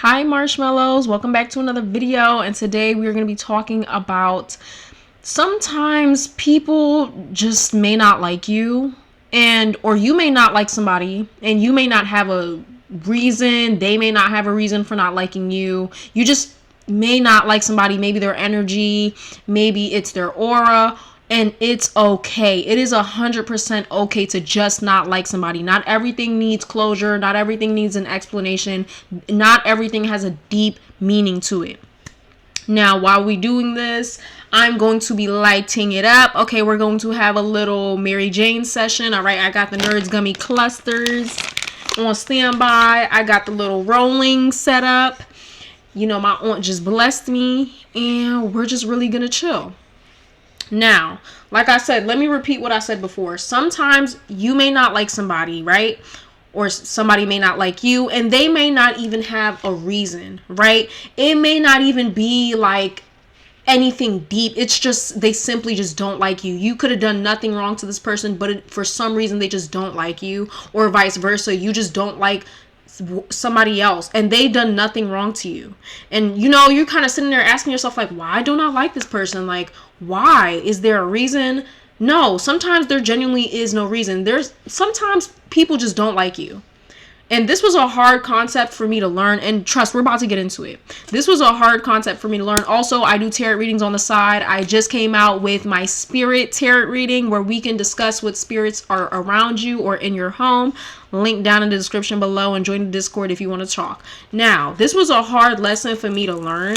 Hi marshmallows, welcome back to another video, and today we are going to be talking about sometimes people just may not like you, and or you may not like somebody and you may not have a reason, they may not have a reason for not liking you. You just may not like somebody, maybe their energy, maybe it's their aura. And it's okay. It is 100% okay to just not like somebody. Not everything needs closure. Not everything needs an explanation. Not everything has a deep meaning to it. Now, while we're doing this, I'm going to be lighting it up. Okay, we're going to have a little Mary Jane session. All right, I got the Nerds Gummy Clusters on standby. I got the little rolling set up. You know, my aunt just blessed me, and we're just really gonna chill. Now, like I said, let me repeat what I said before. Sometimes you may not like somebody, right? Or somebody may not like you, and they may not even have a reason, right? It may not even be like anything deep. It's just they simply just don't like you. You could have done nothing wrong to this person, but for some reason they just don't like you, or vice versa. You just don't like somebody else and they done nothing wrong to you, and you know, you're kind of sitting there asking yourself, like, why don't I like this person? Like, why? Is there a reason? No, sometimes there genuinely is no reason. There's sometimes people just don't like you. And this was a hard concept for me to learn, and trust, we're about to get into it. This was a hard concept for me to learn. Also, I do tarot readings on the side. I just came out with my spirit tarot reading where we can discuss what spirits are around you or in your home. Link down in the description below, and join the Discord if you want to talk. Now, this was a hard lesson for me to learn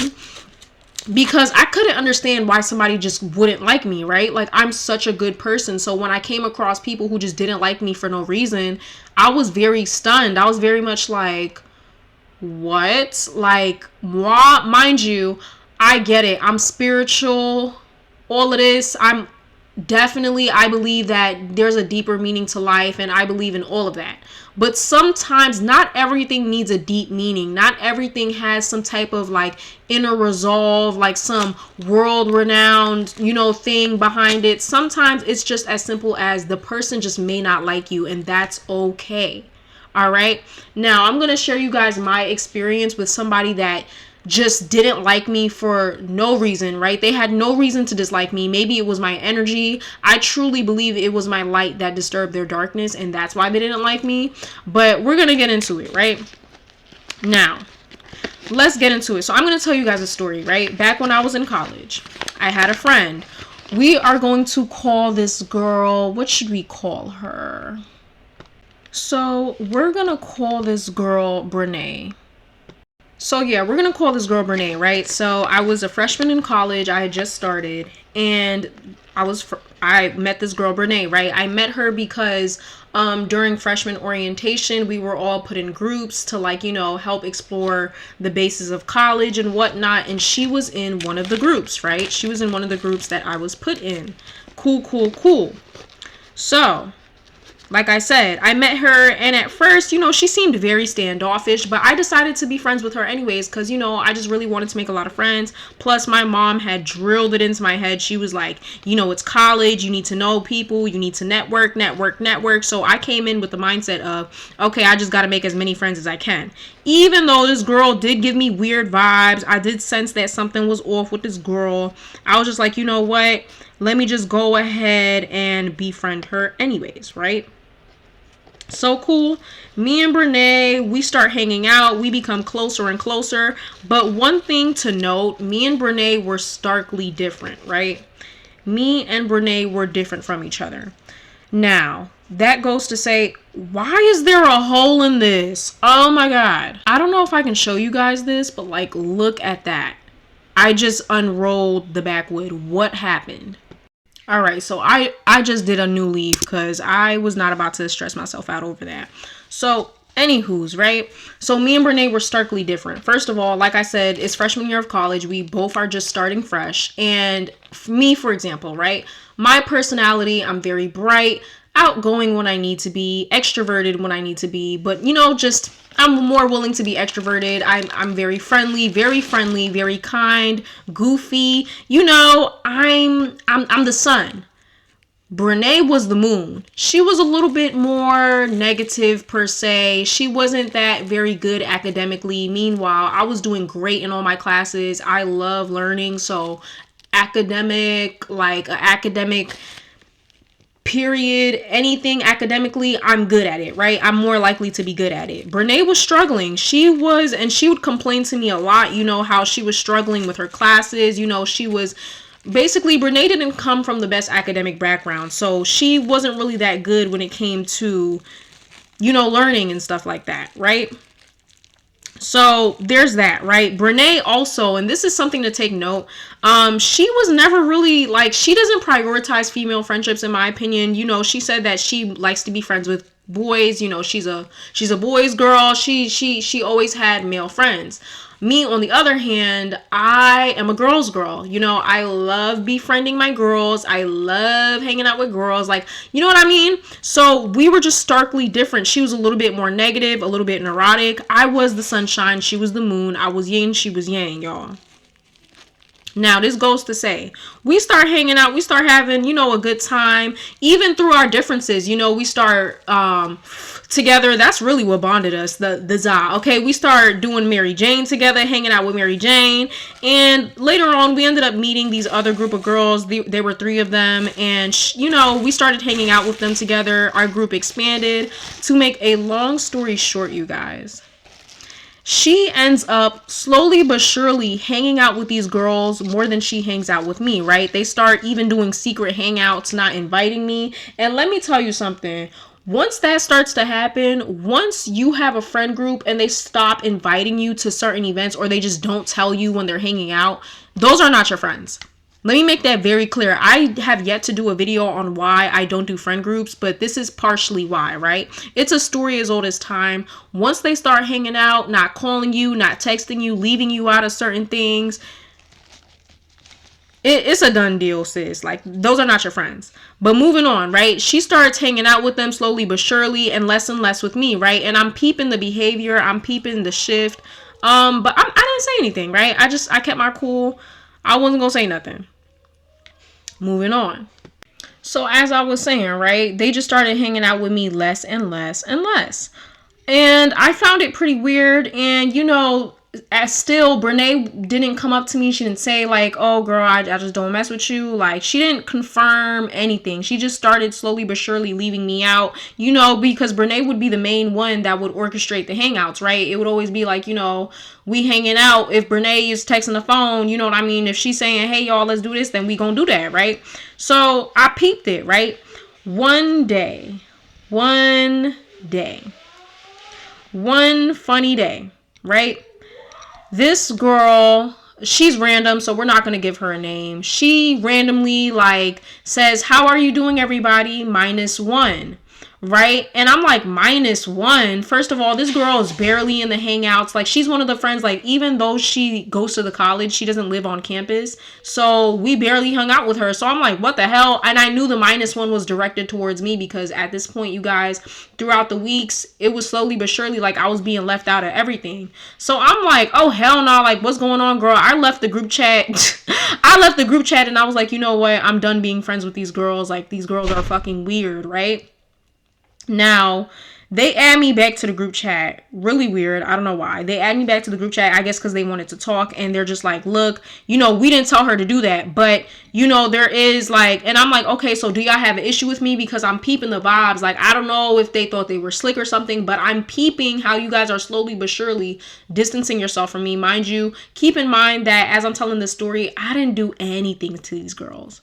because I couldn't understand why somebody just wouldn't like me, right? Like, I'm such a good person. So when I came across people who just didn't like me for no reason, I was very stunned. I was very much like, what? Like, what? Mind you, I get it. I'm spiritual, all of this. I believe that there's a deeper meaning to life, and I believe in all of that. But sometimes not everything needs a deep meaning. Not everything has some type of like inner resolve, like some world renowned, you know, thing behind it. Sometimes it's just as simple as the person just may not like you, and that's okay. All right. Now I'm going to share you guys my experience with somebody that just didn't like me for no reason, right? They had no reason to dislike me. Maybe it was my energy. I truly believe it was my light that disturbed their darkness, and that's why they didn't like me. But we're going to get into it, right? Now, let's get into it. So I'm going to tell you guys a story, right? Back when I was in college, I had a friend. We are going to call this girl, what should we call her? So we're going to call this girl Brene. So yeah, we're going to call this girl Brene, right? So I was a freshman in college. I had just started, and I met this girl Brene, right? I met her because during freshman orientation, we were all put in groups to, like, you know, help explore the bases of college and whatnot. And she was in one of the groups, right? She was in one of the groups that I was put in. Cool. So, like I said, I met her, and at first, you know, she seemed very standoffish, but I decided to be friends with her anyways because, you know, I just really wanted to make a lot of friends. Plus, my mom had drilled it into my head. She was like, you know, it's college. You need to know people. You need to network. So I came in with the mindset of, okay, I just got to make as many friends as I can. Even though this girl did give me weird vibes, I did sense that something was off with this girl. I was just like, you know what? Let me just go ahead and befriend her anyways, right? So cool. Me and Brene, we start hanging out. We become closer and closer. But one thing to note, me and Brene were starkly different, right? Me and Brene were different from each other. Now, that goes to say, why is there a hole in this? Oh my God. I don't know if I can show you guys this, but like, look at that. I just unrolled the backwood. What happened? All right, so I just did a new leaf because I was not about to stress myself out over that. So, anywho's, right? So, me and Brene were starkly different. First of all, like I said, it's freshman year of college. We both are just starting fresh. And me, for example, right? My personality, I'm very bright, outgoing when I need to be, extroverted when I need to be. But, you know, just I'm more willing to be extroverted. I'm very friendly, very kind, goofy. You know, I'm the sun. Brene was the moon. She was a little bit more negative per se. She wasn't that very good academically. Meanwhile, I was doing great in all my classes. I love learning. So academic period, anything academically, I'm good at it, right? I'm more likely to be good at it. Brene was struggling. She would complain to me a lot, how she was struggling with her classes. Basically, Brene didn't come from the best academic background, so she wasn't really that good when it came to, learning and stuff like that, right? So there's that, right? Brene also, and this is something to take note, she was never really, she doesn't prioritize female friendships, in my opinion. She said that she likes to be friends with boys. She's a boys girl. She always had male friends. Me, on the other hand, I am a girl's girl. I love befriending my girls. I love hanging out with girls. You know what I mean? So we were just starkly different. She was a little bit more negative, a little bit neurotic. I was the sunshine. She was the moon. I was yin. She was yang, y'all. Now, this goes to say, we start hanging out, we start having, a good time, even through our differences. We start together. That's really what bonded us, the za. Okay, we start doing Mary Jane together, hanging out with Mary Jane. And later on, we ended up meeting these other group of girls. There were 3 of them. And, we started hanging out with them together. Our group expanded. To make a long story short, you guys, she ends up slowly but surely hanging out with these girls more than she hangs out with me, right? They start even doing secret hangouts, not inviting me. And let me tell you something. Once that starts to happen, once you have a friend group and they stop inviting you to certain events, or they just don't tell you when they're hanging out, those are not your friends. Let me make that very clear. I have yet to do a video on why I don't do friend groups, but this is partially why, right? It's a story as old as time. Once they start hanging out, not calling you, not texting you, leaving you out of certain things, it's a done deal, sis. Those are not your friends. But moving on, right? She starts hanging out with them slowly but surely, and less with me, right? And I'm peeping the behavior. I'm peeping the shift. But I didn't say anything, right? I kept my cool. I wasn't gonna say nothing. Moving on. So as I was saying, right, they just started hanging out with me less and less and less. And I found it pretty weird. And, as still, Brene didn't come up to me. She didn't say oh girl, I just don't mess with you. She didn't confirm anything. She just started slowly but surely leaving me out, because Brene would be the main one that would orchestrate the hangouts, right? It would always be we hanging out. If Brene is texting the phone, you know what I mean? If she's saying, hey y'all, let's do this, then we gonna do that, right? So I peeped it, right? One funny day, right? This girl, she's random, so we're not going to give her a name. She randomly says, how are you doing, everybody? -1. Right? And I'm like, -1? First of all, this girl is barely in the hangouts. She's one of the friends, even though she goes to the college, she doesn't live on campus. So we barely hung out with her. So I'm like, what the hell? And I knew the -1 was directed towards me, because at this point, you guys, throughout the weeks, it was slowly but surely I was being left out of everything. So I'm like, oh hell no, what's going on, girl? I left the group chat. And I was like, you know what? I'm done being friends with these girls. These girls are fucking weird, right? Now, they add me back to the group chat. Really weird. I don't know why. They add me back to the group chat, I guess because they wanted to talk. And they're just look, we didn't tell her to do that. But, there is and I'm like, okay, so do y'all have an issue with me? Because I'm peeping the vibes. I don't know if they thought they were slick or something. But I'm peeping how you guys are slowly but surely distancing yourself from me. Mind you, keep in mind that as I'm telling this story, I didn't do anything to these girls.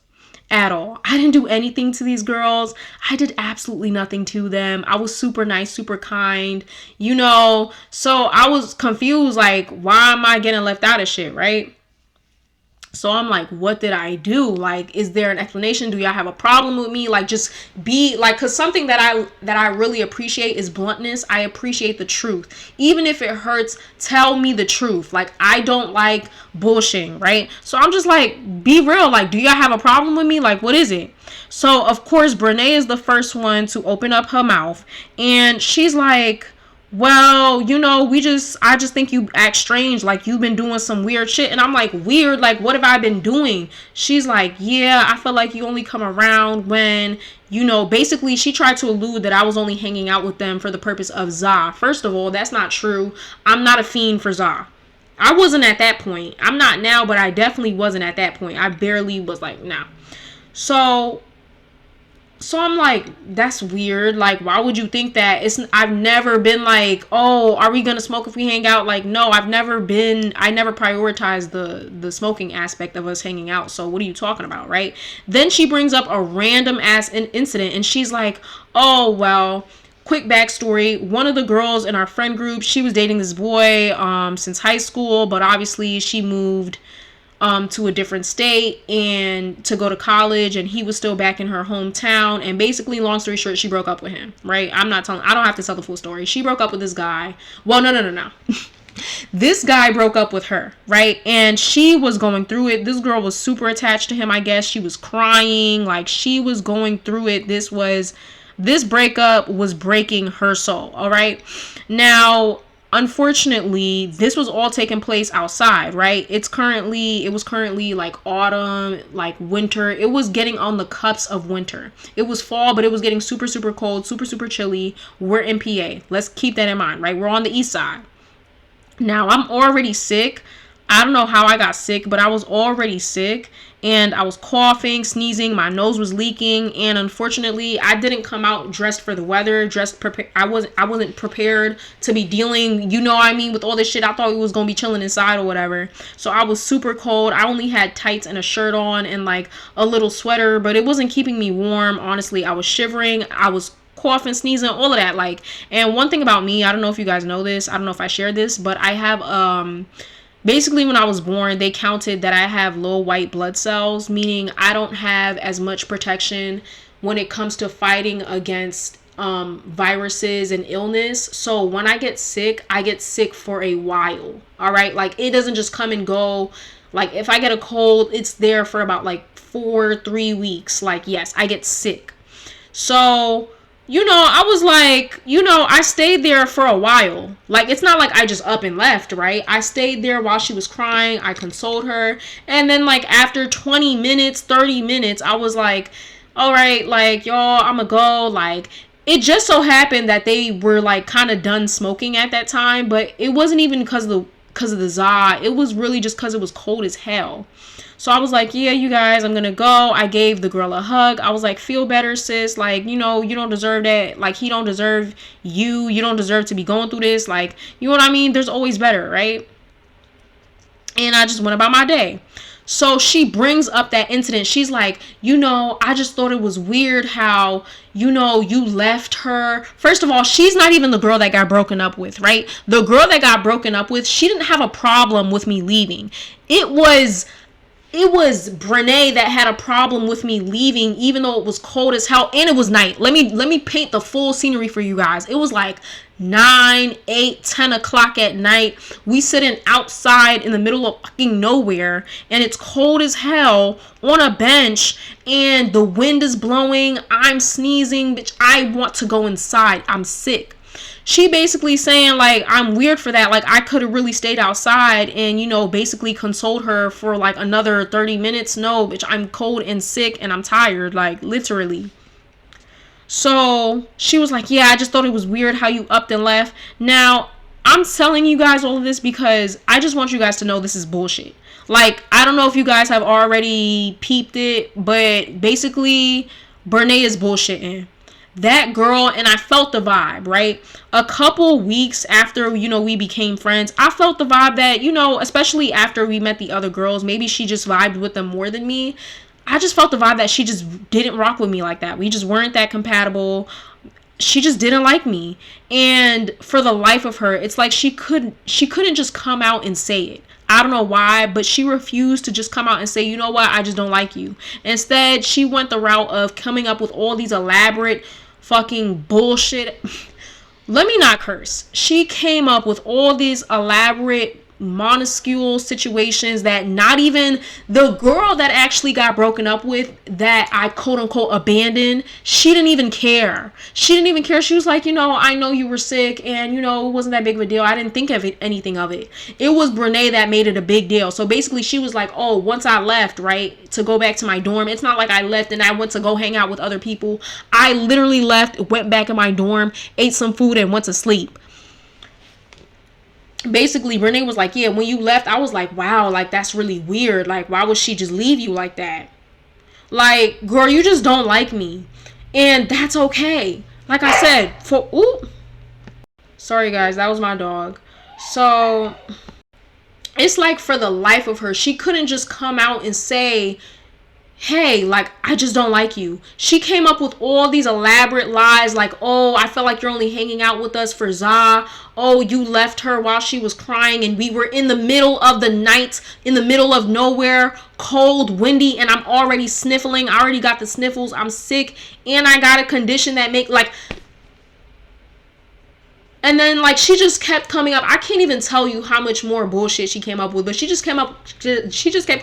At all. I didn't do anything to these girls. I did absolutely nothing to them. I was super nice, super kind, so I was confused, why am I getting left out of shit, right? So I'm like, what did I do? Is there an explanation? Do y'all have a problem with me? Just be cause something that I really appreciate is bluntness. I appreciate the truth. Even if it hurts, tell me the truth. I don't like bullshitting, right? So I'm just be real. Do y'all have a problem with me? What is it? So of course, Brene is the first one to open up her mouth, and she's like, well, I just think you act strange, like you've been doing some weird shit. And I'm like, weird? Like, what have I been doing? She's like, yeah, I feel like you only come around when, basically she tried to allude that I was only hanging out with them for the purpose of za. First of all, that's not true. I'm not a fiend for za. I wasn't at that point. I'm not now, but I definitely wasn't at that point. I barely was like, nah. So I'm like, that's weird. Like, why would you think that? I've never been like, oh, are we gonna smoke if we hang out? Like, no, I never prioritized the smoking aspect of us hanging out. So what are you talking about, right? Then she brings up a random ass incident, and she's like, oh, well, quick backstory. One of the girls in our friend group, she was dating this boy since high school, but obviously she moved to a different state and to go to college, and he was still back in her hometown. And basically, long story short, she broke up with him, right? I don't have to tell the full story. She broke up with this guy. Well, no. This guy broke up with her, right? And she was going through it. This girl was super attached to him, I guess. She was crying, like she was going through it. This breakup was breaking her soul, all right? Now, unfortunately, this was all taking place outside, right? It was currently like autumn, like winter. It was getting on the cups of winter. It was fall, but it was getting super, super cold, super, super chilly. We're in PA. Let's keep that in mind, right? We're on the east side. Now, I'm already sick. I don't know how I got sick, but I was already sick, and I was coughing, sneezing, my nose was leaking, and unfortunately, I didn't come out dressed for the weather, I wasn't prepared to be dealing, with all this shit. I thought we was going to be chilling inside or whatever. So I was super cold. I only had tights and a shirt on and like a little sweater, but it wasn't keeping me warm. Honestly, I was shivering. I was coughing, sneezing, all of that. Like, and one thing about me, I don't know if you guys know this, I don't know if I shared this, but I have basically, when I was born, they counted that I have low white blood cells, meaning I don't have as much protection when it comes to fighting against viruses and illness. So when I get sick for a while. All right. Like, it doesn't just come and go. Like, if I get a cold, it's there for about like 3 weeks. Like, yes, I get sick. So I was like, I stayed there for a while. Like, it's not like I just up and left, right? I stayed there while she was crying. I consoled her. And then, like, after 20 minutes, 30 minutes, I was like, all right, like, y'all, I'm gonna go. Like, it just so happened that they were, like, kind of done smoking at that time. But it wasn't even because of the za. It was really just because it was cold as hell. So I was like, yeah, you guys, I'm gonna go. I gave the girl a hug. I was like, feel better, sis. Like, you don't deserve that. Like, he don't deserve you. You don't deserve to be going through this. Like, you know what I mean? There's always better, right? And I just went about my day. So she brings up that incident. She's like, I just thought it was weird how, you left her. First of all, she's not even the girl that got broken up with, right? The girl that got broken up with, she didn't have a problem with me leaving. It was Brene that had a problem with me leaving, even though it was cold as hell and it was night. Let me paint the full scenery for you guys. It was like 9, 8, 10 o'clock at night. We sitting outside in the middle of fucking nowhere, and it's cold as hell on a bench, and the wind is blowing. I'm sneezing, bitch. I want to go inside. I'm sick. She basically saying, like, I'm weird for that. Like, I could have really stayed outside and, basically consoled her for like another 30 minutes. No, bitch, I'm cold and sick and I'm tired, like, literally. So she was like, yeah, I just thought it was weird how you upped and left. Now, I'm telling you guys all of this because I just want you guys to know this is bullshit. Like, I don't know if you guys have already peeped it, but basically, Brene is bullshitting. That girl, and I felt the vibe, right? A couple weeks after, we became friends, I felt the vibe that, especially after we met the other girls, maybe she just vibed with them more than me. I just felt the vibe that she just didn't rock with me like that. We just weren't that compatible. She just didn't like me. And for the life of her, it's like she couldn't just come out and say it. I don't know why, but she refused to just come out and say, you know what, I just don't like you. Instead, she went the route of coming up with all these elaborate fucking bullshit. Let me not curse. She came up with all these elaborate minuscule situations that not even the girl that actually got broken up with, that I quote unquote abandoned, she didn't even care. She didn't even care. She was like, I know you were sick, and it wasn't that big of a deal. I didn't think of it, anything of it. It was Brene that made it a big deal. So basically she was like, oh, once I left, right, to go back to my dorm, it's not like I left and I went to go hang out with other people. I literally left, went back in my dorm, ate some food, and went to sleep. Basically Renee was like, yeah, when you left, I was like, wow, like that's really weird. Like, why would she just leave you like that? Like, girl, you just don't like me, and that's okay. Like I said, sorry guys, that was my dog. So it's like, for the life of her, she couldn't just come out and say, hey, like, I just don't like you. She came up with all these elaborate lies, like, oh, I felt like you're only hanging out with us for Za. Oh, you left her while she was crying, and we were in the middle of the night, in the middle of nowhere, cold, windy, and I'm already sniffling. I already got the sniffles. I'm sick, and I got a condition that and then, like, she just kept coming up. I can't even tell you how much more bullshit she came up with, but she just kept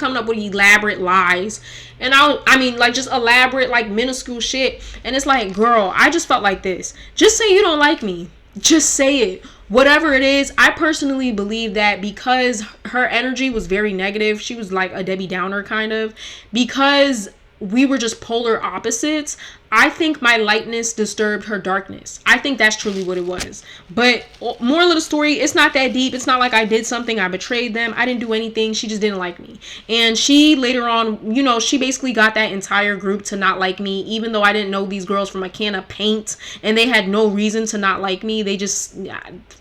coming up with elaborate lies. And I mean, like, just elaborate, like, minuscule shit. And it's like, girl, I just felt like this. Just say you don't like me. Just say it. Whatever it is, I personally believe that because her energy was very negative, she was like a Debbie Downer kind of, because we were just polar opposites. I think my lightness disturbed her darkness. I think that's truly what it was. But moral of the story, it's not that deep. It's not like I did something, I betrayed them, I didn't do anything. She just didn't like me. And she later on, she basically got that entire group to not like me, even though I didn't know these girls from a can of paint, and they had no reason to not like me. They just,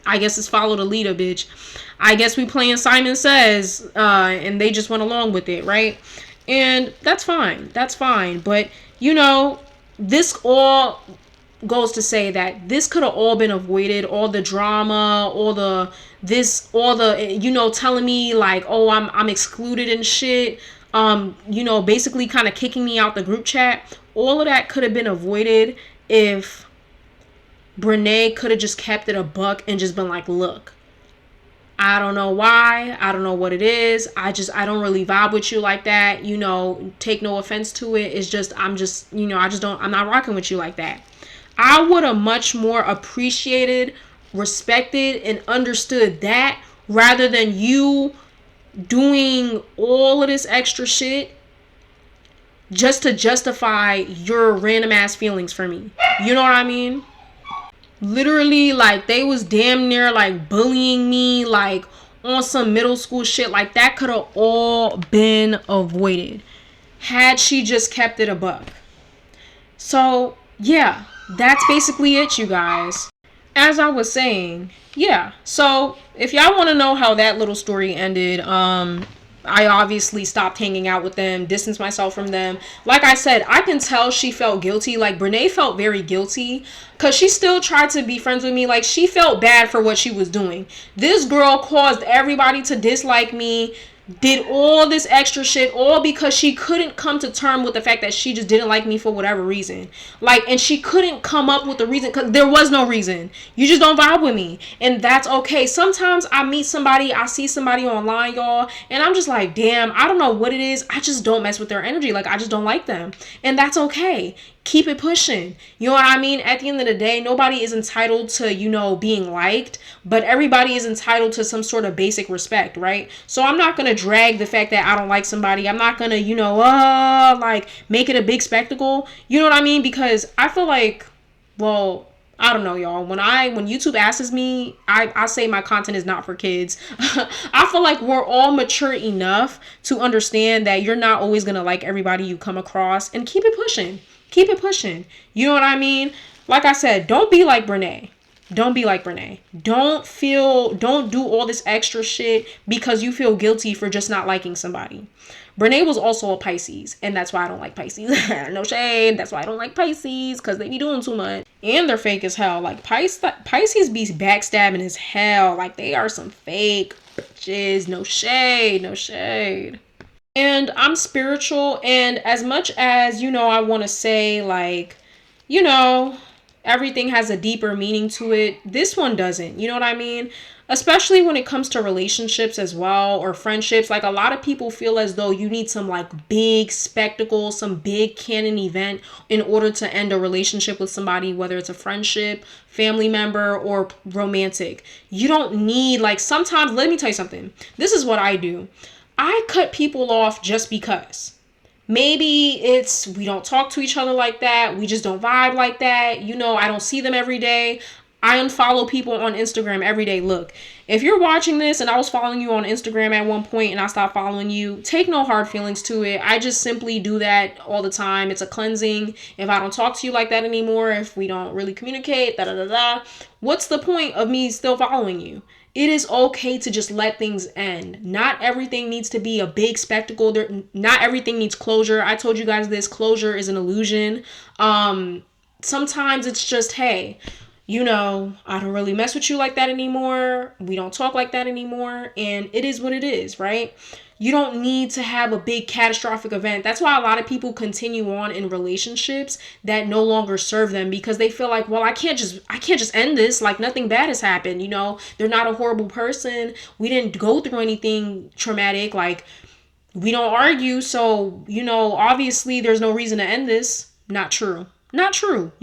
I guess it's follow the leader, bitch. I guess we playing Simon Says, and they just went along with it, right? And that's fine. That's fine. But, this all goes to say that this could have all been avoided. All the drama, telling me like, oh, I'm excluded and shit. Basically kind of kicking me out the group chat. All of that could have been avoided if Brene could have just kept it a buck and just been like, look, I don't know why. I don't know what it is. I don't really vibe with you like that. Take no offense to it. It's just, I'm not rocking with you like that. I would have much more appreciated, respected, and understood that, rather than you doing all of this extra shit just to justify your random ass feelings for me. You know what I mean? Literally, like, they was damn near like bullying me, like on some middle school shit. Like, that could have all been avoided had she just kept it a buck. So yeah, that's basically it, you guys. As I was saying, yeah, so if y'all want to know how that little story ended, I obviously stopped hanging out with them, distanced myself from them. Like I said, I can tell she felt guilty. Like, Brene felt very guilty because she still tried to be friends with me. Like, she felt bad for what she was doing. This girl caused everybody to dislike me, did all this extra shit, all because she couldn't come to term with the fact that she just didn't like me for whatever reason. Like, and she couldn't come up with a reason, because there was no reason. You just don't vibe with me, and that's okay. Sometimes I meet somebody, I see somebody online, y'all, and I'm just like, damn, I don't know what it is, I just don't mess with their energy. Like, I just don't like them, and that's okay. Keep it pushing. You know what I mean? At the end of the day, nobody is entitled to, being liked, but everybody is entitled to some sort of basic respect, right? So I'm not going to drag the fact that I don't like somebody. I'm not going to, make it a big spectacle. You know what I mean? Because I feel like, well, I don't know, y'all. When YouTube asks me, I say my content is not for kids. I feel like we're all mature enough to understand that you're not always going to like everybody you come across, and keep it pushing. Keep it pushing. You know what I mean? Like I said, don't be like Brene. Don't be like Brene. Don't do all this extra shit because you feel guilty for just not liking somebody. Brene was also a Pisces, and that's why I don't like Pisces. No shade. That's why I don't like Pisces, because they be doing too much. And they're fake as hell. Like, Pisces be backstabbing as hell. Like, they are some fake bitches. No shade. No shade. And I'm spiritual, and as much as, I want to say, like, everything has a deeper meaning to it. This one doesn't. You know what I mean? Especially when it comes to relationships as well, or friendships. Like, a lot of people feel as though you need some like big spectacle, some big canon event in order to end a relationship with somebody, whether it's a friendship, family member, or romantic. You don't need, like, sometimes, let me tell you something. This is what I do. I cut people off just because. Maybe it's we don't talk to each other like that. We just don't vibe like that. You know, I don't see them every day. I unfollow people on Instagram every day. Look, if you're watching this and I was following you on Instagram at one point and I stopped following you, take no hard feelings to it. I just simply do that all the time. It's a cleansing. If I don't talk to you like that anymore, if we don't really communicate, what's the point of me still following you? It is okay to just let things end. Not everything needs to be a big spectacle. Not everything needs closure. I told you guys this. Closure is an illusion. Sometimes it's just, hey, you know, I don't really mess with you like that anymore. We don't talk like that anymore. And it is what it is, right? You don't need to have a big catastrophic event. That's why a lot of people continue on in relationships that no longer serve them, because they feel like, well, I can't just end this. Like, nothing bad has happened. You know, they're not a horrible person. We didn't go through anything traumatic. Like, we don't argue. So, you know, obviously there's no reason to end this. Not true. Not true.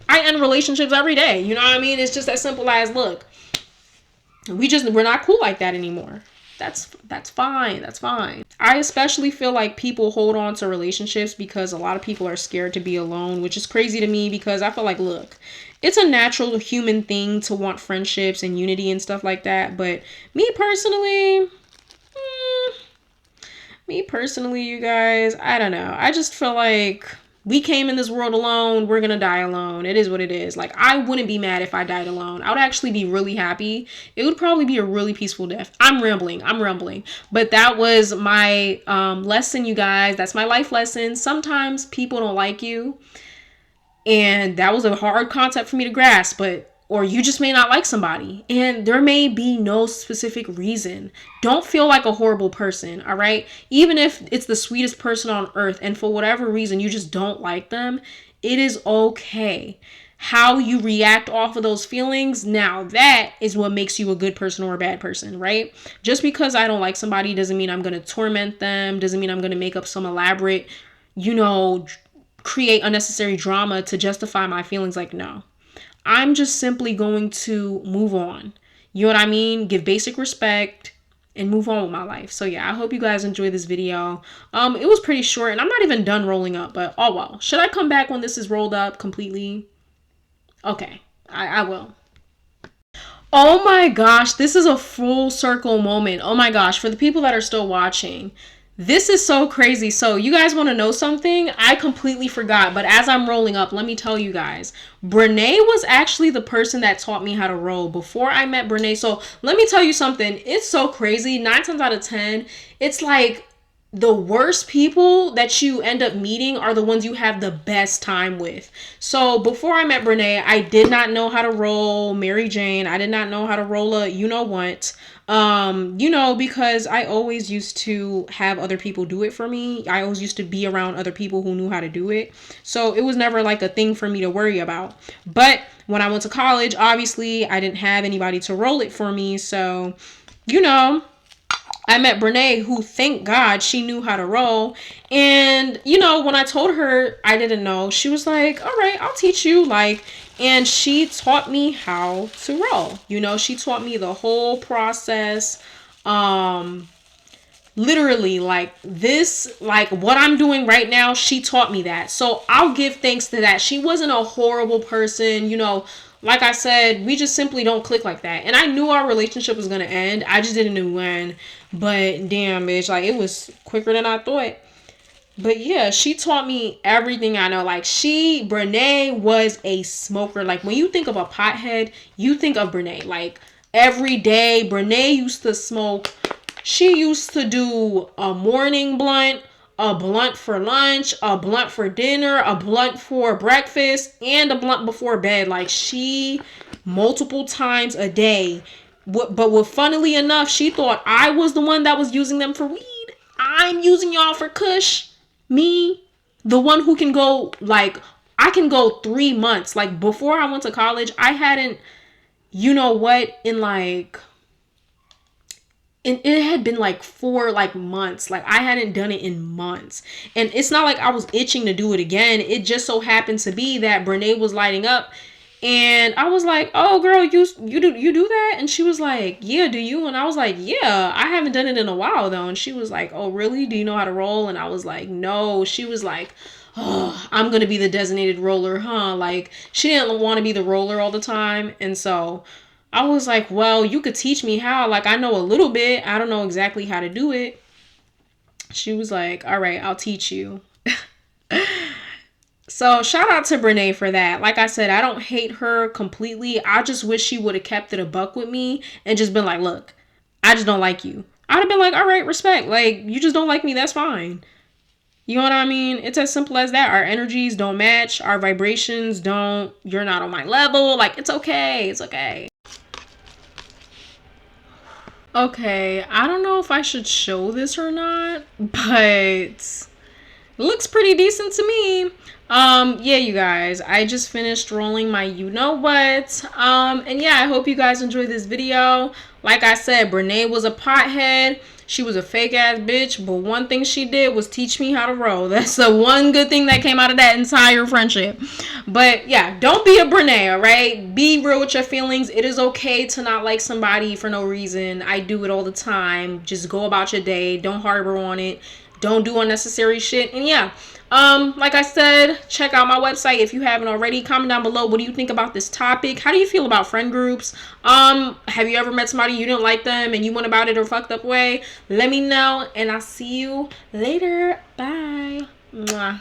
I end relationships every day. You know what I mean? It's just as simple as, look, we're not cool like that anymore. That's fine. That's fine. I especially feel like people hold on to relationships because a lot of people are scared to be alone, which is crazy to me, because I feel like, look, it's a natural human thing to want friendships and unity and stuff like that. But me personally, you guys, I don't know. I just feel like we came in this world alone. We're going to die alone. It is what it is. Like, I wouldn't be mad if I died alone. I would actually be really happy. It would probably be a really peaceful death. I'm rambling. But that was my lesson, you guys. That's my life lesson. Sometimes people don't like you. And that was a hard concept for me to grasp, or you just may not like somebody, and there may be no specific reason. Don't feel like a horrible person, all right? Even if it's the sweetest person on earth and for whatever reason you just don't like them, it is okay. How you react off of those feelings, now that is what makes you a good person or a bad person, right? Just because I don't like somebody doesn't mean I'm going to torment them, doesn't mean I'm going to make up some elaborate, create unnecessary drama to justify my feelings. Like, no. I'm just simply going to move on. You know what I mean? Give basic respect and move on with my life. So yeah, I hope you guys enjoyed this video. It was pretty short and I'm not even done rolling up, but oh well. Should I come back when this is rolled up completely? Okay, I will. Oh my gosh, this is a full circle moment. Oh my gosh, for the people that are still watching, this is so crazy. So you guys want to know something? I completely forgot, but as I'm rolling up, let me tell you guys. Brene was actually the person that taught me how to roll before I met Brene. So let me tell you something. It's so crazy. 9 times out of 10, it's like the worst people that you end up meeting are the ones you have the best time with. So before I met Brene, I did not know how to roll Mary Jane. I did not know how to roll a you-know-what. Because I always used to have other people do it for me. I always used to be around other people who knew how to do it. So it was never like a thing for me to worry about. But when I went to college, obviously I didn't have anybody to roll it for me. So, I met Brene, who, thank God, she knew how to roll. And, when I told her I didn't know, she was like, all right, I'll teach you. And she taught me how to roll. She taught me the whole process. Literally, what I'm doing right now, she taught me that. So I'll give thanks to that. She wasn't a horrible person, Like I said, we just simply don't click like that. And I knew our relationship was going to end. I just didn't know when. But damn, bitch, it was quicker than I thought. But yeah, she taught me everything I know. Brene was a smoker. When you think of a pothead, you think of Brene. Every day, Brene used to smoke. She used to do a morning blunt, a blunt for lunch, a blunt for dinner, a blunt for breakfast, and a blunt before bed. She multiple times a day. But funnily enough, she thought I was the one that was using them for weed. I'm using y'all for kush. Me, the one who can go I can go 3 months. Like before I went to college, I hadn't, you know what, in like, and it had been like 4 months. Like I hadn't done it in months. And it's not like I was itching to do it again. It just so happened to be that Brene was lighting up. And I was like, "Oh girl, you do that?" And she was like, "Yeah, do you?" And I was like, "Yeah, I haven't done it in a while though." And she was like, "Oh, really? Do you know how to roll?" And I was like, "No." She was like, "Oh, I'm going to be the designated roller, huh?" Like she didn't want to be the roller all the time. And so I was like, "Well, you could teach me how. Like I know a little bit. I don't know exactly how to do it." She was like, "All right, I'll teach you." So shout out to Brene for that. Like I said, I don't hate her completely. I just wish she would have kept it a buck with me and just been like, "Look, I just don't like you." I'd have been like, "All right, respect. Like you just don't like me. That's fine." You know what I mean? It's as simple as that. Our energies don't match. Our vibrations don't. You're not on my level. Like it's okay. It's okay. Okay, I don't know if I should show this or not, but looks pretty decent to me. Yeah, you guys, I just finished rolling my you know what. And yeah, I hope you guys enjoyed this video. Like I said, Brene was a pothead. She was a fake ass bitch, but one thing she did was teach me how to roll. That's the one good thing that came out of that entire friendship. But yeah, don't be a Brene, all right? Be real with your feelings. It is okay to not like somebody for no reason. I do it all the time. Just go about your day. Don't harbor on it. Don't do unnecessary shit. And yeah, like I said, check out my website if you haven't already. Comment down below, what do you think about this topic? How do you feel about friend groups? Have you ever met somebody you didn't like them and you went about it a fucked up way? Let me know, and I'll see you later. Bye. Mwah.